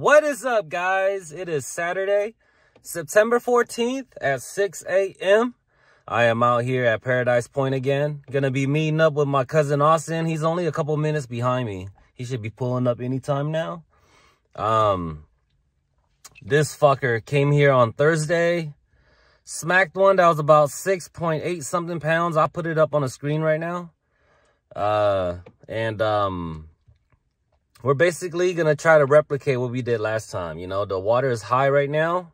What is up, guys? It is Saturday, September 14th at 6 a.m. I am out here at Paradise Point again. Gonna be meeting up with my cousin Austin. He's only a couple minutes behind me. He should be pulling up anytime now. This fucker came here on Thursday, smacked one that was about 6.8 something pounds. I'll put it up on the screen right now. We're basically gonna try to replicate what we did last time. You know, the water is high right now.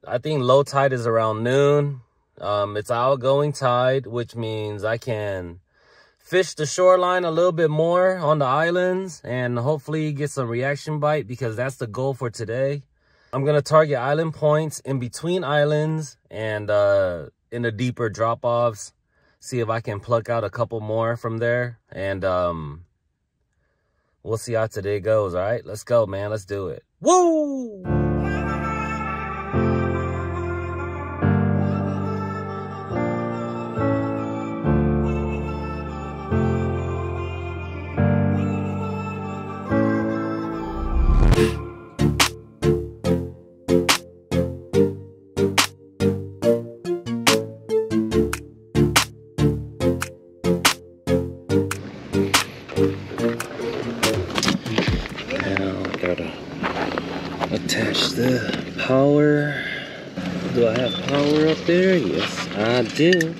I think low tide is around noon. It's outgoing tide, which means I can fish the shoreline a little bit more on the islands and hopefully get some reaction bite, because that's the goal for today. I'm gonna target island points in between islands and in the deeper drop-offs. See if I can pluck out a couple more from there, and we'll see how today goes. All right, let's go, man. Let's do it. Woo! Attach the power. Do I have power up there? Yes, I do.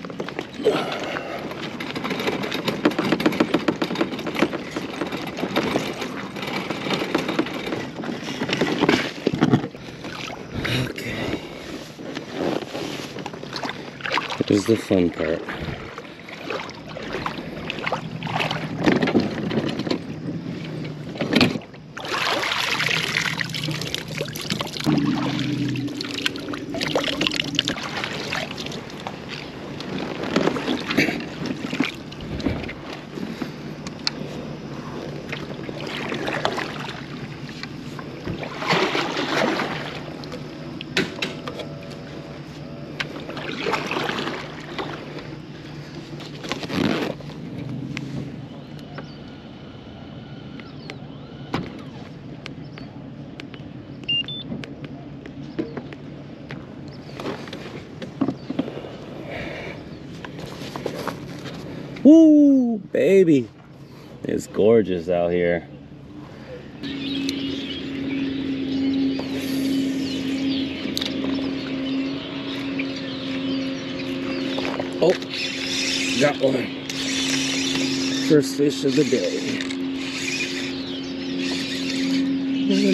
Okay. Here's the fun part. Woo, baby. It's gorgeous out here. Oh, got one. First fish of the day.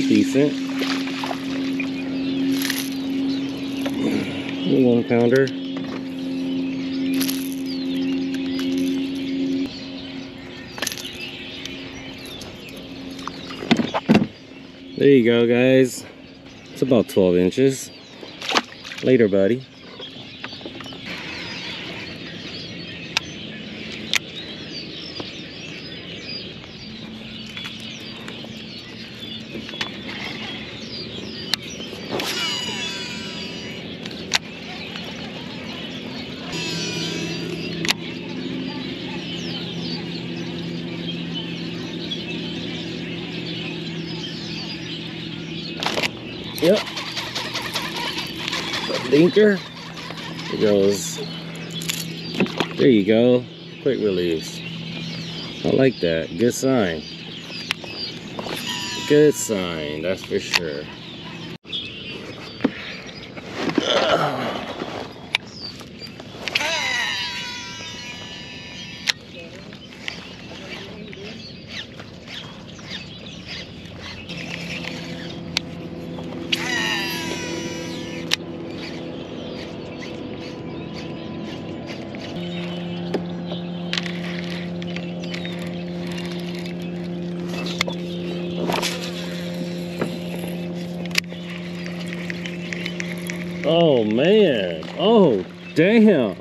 Decent. 1 pounder. There you go, guys. It's about 12 inches. Later, buddy. Yep. The dinker. It goes. There you go. Quick release. I like that. Good sign. Good sign, that's for sure. Oh man, oh damn.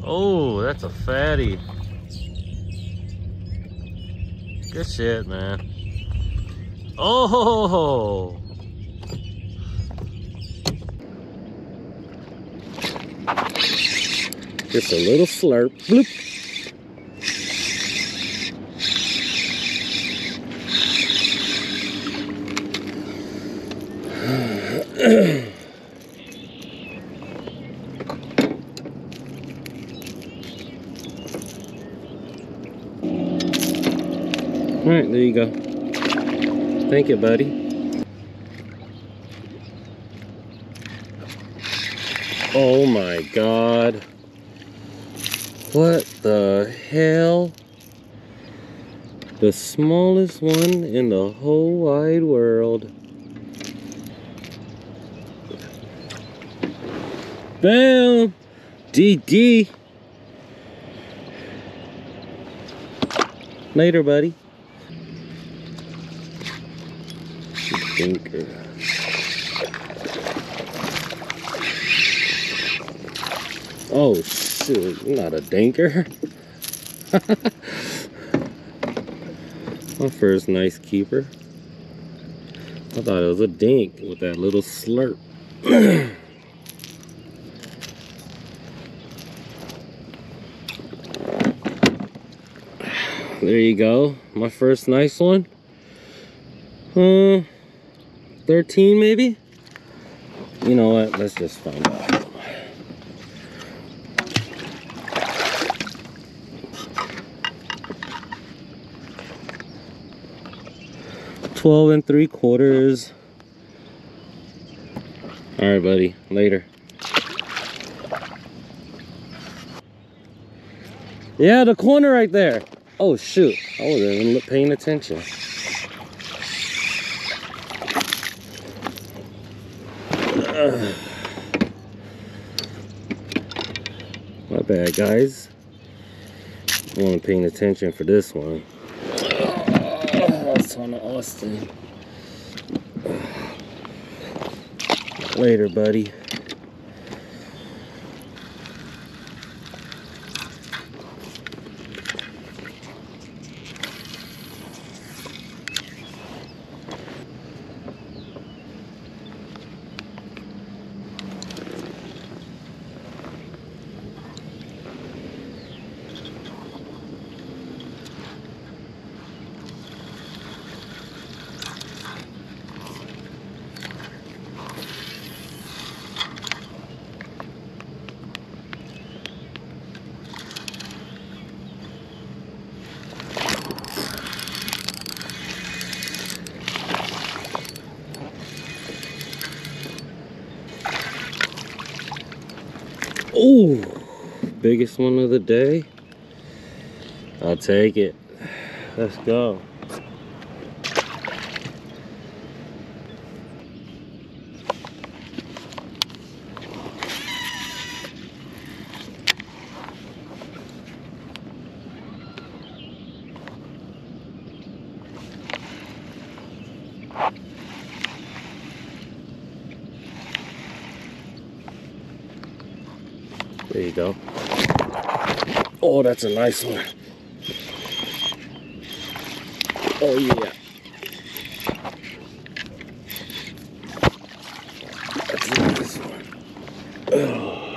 Oh, that's a fatty. Good shit, man. Oh! Just a little slurp. Bloop. All right, there you go. Thank you, buddy. Oh my God. What the hell? The smallest one in the whole wide world. Bam! DD. Later, buddy. Dinker. Oh shoot, not a dinker. My first nice keeper. I thought it was a dink with that little slurp. There you go, my first nice one. 13 maybe? You know what, let's just find out. $12 3/4. All right, buddy, later. Yeah, the corner right there. Oh shoot, I wasn't even paying attention. My bad, guys. I wasn't paying attention for this one. That's on Austin. Later, buddy. Oh, biggest one of the day. I'll take it. Let's go. There you go. Oh, that's a nice one. Oh yeah. That's a nice one. Oh.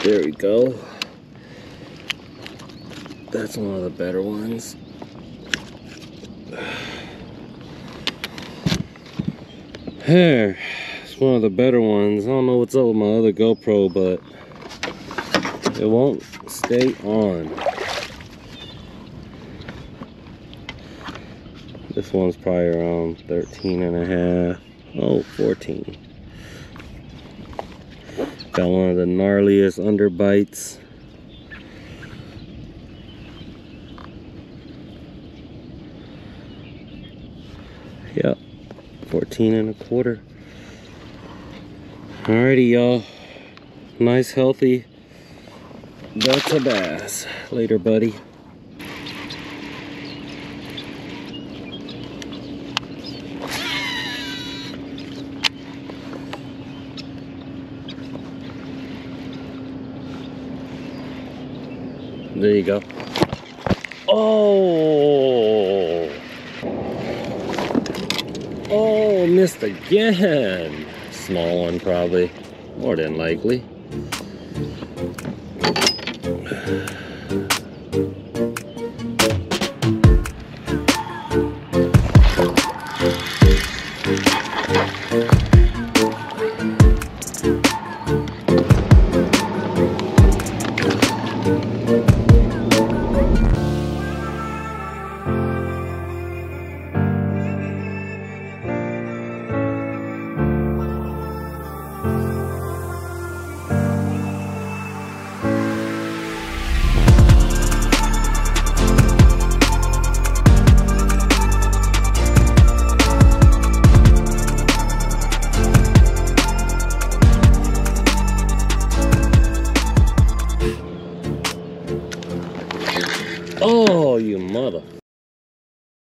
There we go. That's one of the better ones. Here. One of the better ones. I don't know what's up with my other GoPro, but it won't stay on. This one's probably around 13 and a half. Oh, 14. Got one of the gnarliest underbites. Yep, 14 1/4. Alrighty, y'all. Nice, healthy Delta bass. Later, buddy. There you go. Oh! Oh, missed again. Small one probably, more than likely. Oh, you mother.